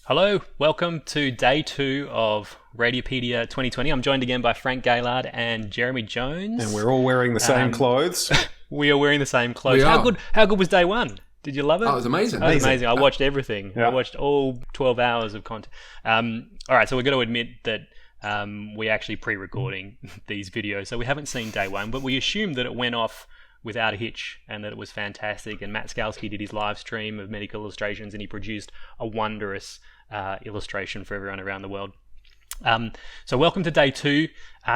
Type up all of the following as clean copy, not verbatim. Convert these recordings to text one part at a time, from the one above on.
Hello, welcome to day 2 of Radiopaedia 2020. I'm joined again by Frank Gaylard and Jeremy Jones. And we're all wearing the same clothes. We are wearing the same clothes. We are. How good was day 1? Did you love it? Oh, it was amazing. It was amazing. I watched everything. Yeah. I watched all 12 hours of content. All right, so we're going to admit that we're actually pre-recording these videos. So we haven't seen day 1, but we assumed that it went off without a hitch and that it was fantastic. And Matt Skalski did his live stream of medical illustrations and he produced a wondrous illustration for everyone around the world. So welcome to day 2.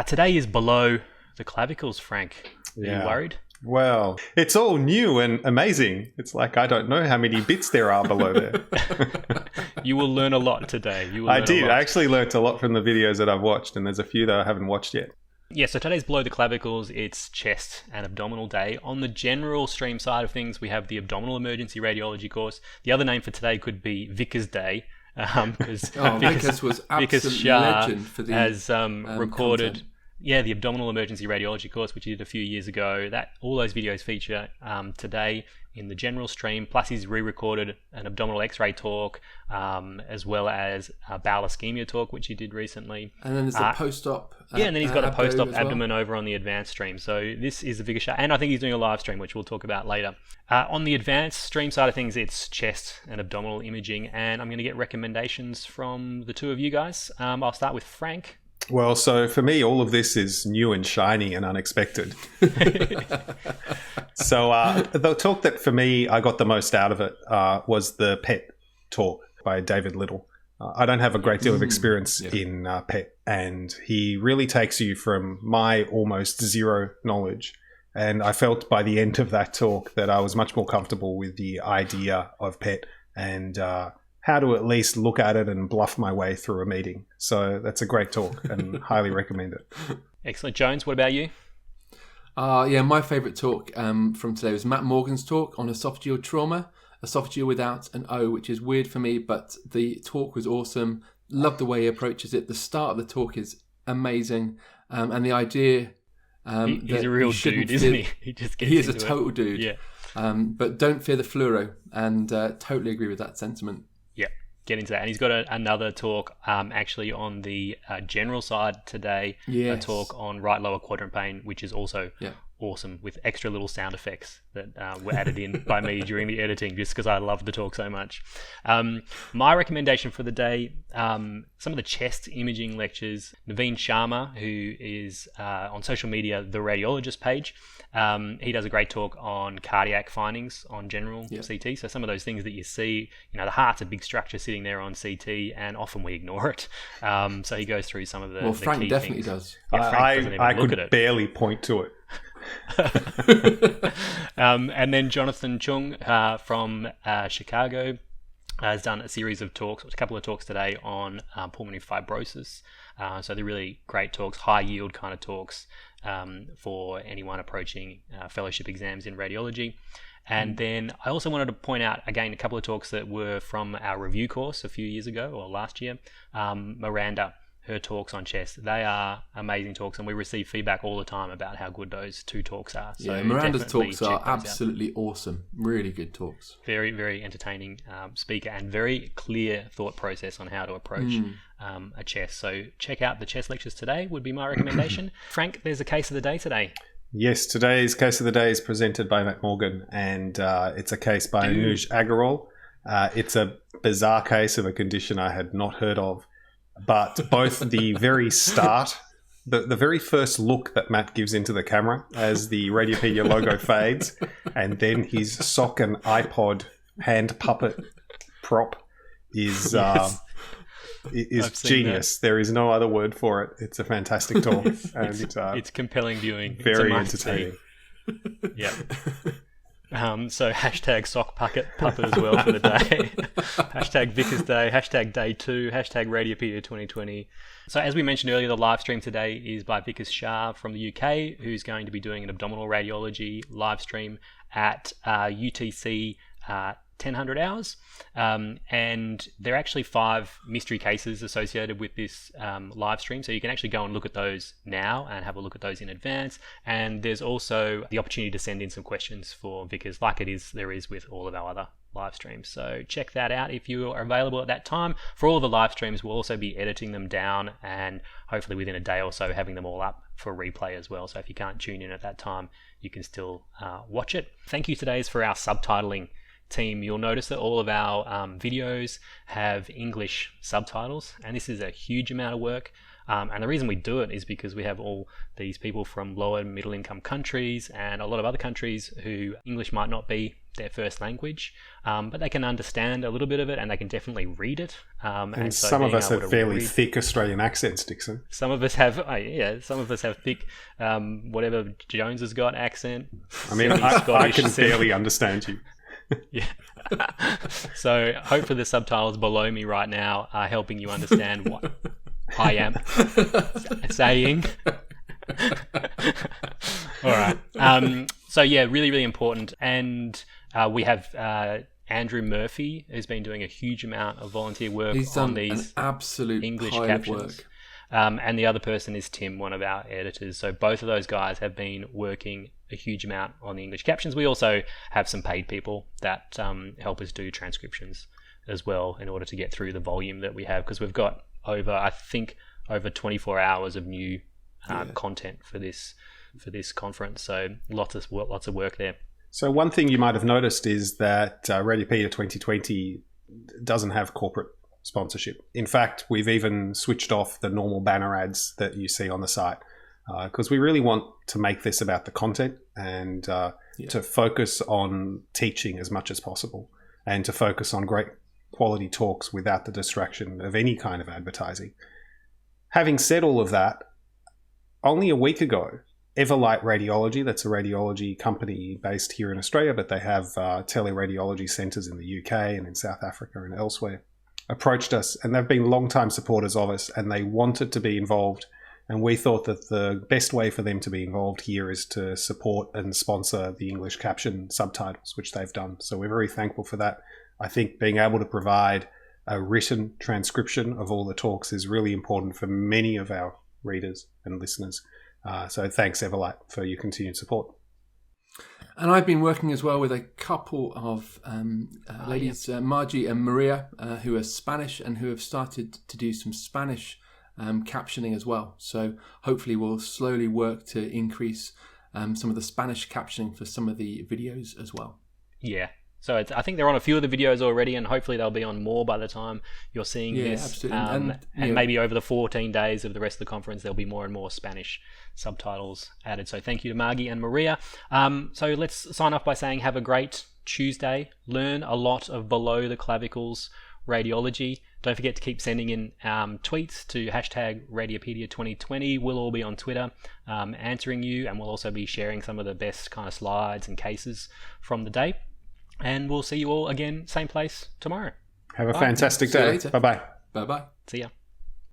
Today is below the clavicles, Frank. Are you worried? Well, it's all new and amazing. It's like I don't know how many bits there are below there. You will learn a lot today. I did. I actually learnt a lot from the videos that I've watched, and there's a few that I haven't watched yet. Yeah, so today's below the clavicles. It's chest and abdominal day. On the general stream side of things, we have the abdominal emergency radiology course. The other name for today could be Vickers Day. Because Vickers was absolute legend for the has recorded content. the abdominal emergency radiology course, which he did a few years ago. That all those videos feature today in the general stream. Plus, he's re-recorded an abdominal X-ray talk, as well as a bowel ischemia talk, which he did recently. And then there's the post-op. And then he's got a post-op as well. abdomen over on the advanced stream. So this is the Vickers show. And I think he's doing a live stream, which we'll talk about later. On the advanced stream side of things, it's chest and abdominal imaging. And I'm going to get recommendations from the two of you guys. I'll start with Frank. Well, so for me, all of this is new and shiny and unexpected. So the talk that for me, I got the most out of it was the PET talk by David Little. I don't have a great deal of experience in PET, and he really takes you from my almost zero knowledge. And I felt by the end of that talk that I was much more comfortable with the idea of PET and how to at least look at it and bluff my way through a meeting. So that's a great talk and highly recommend it. Excellent. Jones, what about you? My favourite talk from today was Matt Morgan's talk on esophageal trauma. Esophageal without an O, which is weird for me, but the talk was awesome. Love the way he approaches it. The start of the talk is amazing. And the idea... he's a real dude, isn't he? He just gets He is a into it. total dude. Yeah. But don't fear the fluoro, and totally agree with that sentiment. Yeah, get into that. And he's got another talk actually on the general side today, Yes. a talk on right lower quadrant pain, which is also awesome with extra little sound effects that were added in by me during the editing just because I loved the talk so much. My recommendation for the day, some of the chest imaging lectures. Naveen Sharma, who is on social media, the radiologist page, he does a great talk on cardiac findings on general CT. So some of those things that you see, the heart's a big structure sitting there on CT and often we ignore it. So he goes through some of the Frank key definitely things. does. Yeah, Frank doesn't even I look could at it. barely point to it. And then Jonathan Chung from Chicago has done a series of talks, a couple of talks today on pulmonary fibrosis. So they're really great talks, high yield kind of talks for anyone approaching fellowship exams in radiology. And then I also wanted to point out, again, a couple of talks that were from our review course a few years ago or last year. Miranda, her talks on chest, they are amazing talks, and we receive feedback all the time about how good those two talks are. So Miranda's definitely talks check are those out. absolutely awesome. Really good talks. Very, very entertaining speaker and very clear thought process on how to approach a chest. So check out the chest lectures today would be my recommendation. Frank, there's a case of the day today. Yes, today's case of the day is presented by Matt Morgan, and it's a case by Anuj Agarwal. It's a bizarre case of a condition I had not heard of, but both the very start, the very first look that Matt gives into the camera as the Radiopaedia logo fades, and then his sock and iPod hand puppet prop is genius. There is no other word for it. It's a fantastic talk. And it's compelling viewing. Very It's a must-see. entertaining. Yeah. So hashtag sock puppet as well for the day. Hashtag Vickers Day, hashtag day 2, hashtag Radiopaedia 2020. So as we mentioned earlier, the live stream today is by Vickers Shah from the UK, who's going to be doing an abdominal radiology live stream at UTC 1000 hours. And there are actually 5 mystery cases associated with this live stream. So you can actually go and look at those now and have a look at those in advance. And there's also the opportunity to send in some questions for Vickers, like there is with all of our other live streams. So check that out if you are available at that time. For all of the live streams, we'll also be editing them down and hopefully within a day or so having them all up for replay as well. So if you can't tune in at that time, you can still watch it. Thank you today for our subtitling team. You'll notice that all of our videos have English subtitles, and this is a huge amount of work. And the reason we do it is because we have all these people from lower and middle income countries and a lot of other countries who English might not be their first language, but they can understand a little bit of it and they can definitely read it. And so some of us have fairly thick Australian accents, Dixon. Some of us have, some of us have thick, whatever Jones has got accent. I mean, I can barely understand you. Yeah. So hopefully the subtitles below me right now are helping you understand what I am saying. All right. So yeah, really, really important. And we have Andrew Murphy, who's been doing a huge amount of volunteer work on these absolute English pile captions. of work. And the other person is Tim, one of our editors. So both of those guys have been working a huge amount on the English captions. We also have some paid people that help us do transcriptions as well in order to get through the volume that we have, because we've got over 24 hours of new content for this conference. So lots of work there. So one thing you might have noticed is that Radiopaedia 2020 doesn't have corporate sponsorship. In fact, we've even switched off the normal banner ads that you see on the site, because we really want to make this about the content and to focus on teaching as much as possible and to focus on great quality talks without the distraction of any kind of advertising. Having said all of that, only a week ago, Everlight Radiology, that's a radiology company based here in Australia, but they have teleradiology centres in the UK and in South Africa and elsewhere, approached us, and they've been long-time supporters of us, and they wanted to be involved. And we thought that the best way for them to be involved here is to support and sponsor the English caption subtitles, which they've done. So we're very thankful for that. I think being able to provide a written transcription of all the talks is really important for many of our readers and listeners. So thanks, Everlight, for your continued support. And I've been working as well with a couple of ladies, Margie and Maria, who are Spanish and who have started to do some Spanish captioning as well. So hopefully we'll slowly work to increase some of the Spanish captioning for some of the videos as well. Yeah. So I think they're on a few of the videos already, and hopefully they'll be on more by the time you're seeing this. Absolutely. And maybe over the 14 days of the rest of the conference, there'll be more and more Spanish subtitles added. So thank you to Margie and Maria. So let's sign off by saying have a great Tuesday. Learn a lot of below the clavicles radiology. Don't forget to keep sending in tweets to #Radiopaedia 2020. We'll all be on Twitter answering you, and we'll also be sharing some of the best kind of slides and cases from the day. And we'll see you all again, same place tomorrow. Have a fantastic day. Bye-bye. Bye-bye. Bye-bye. See ya.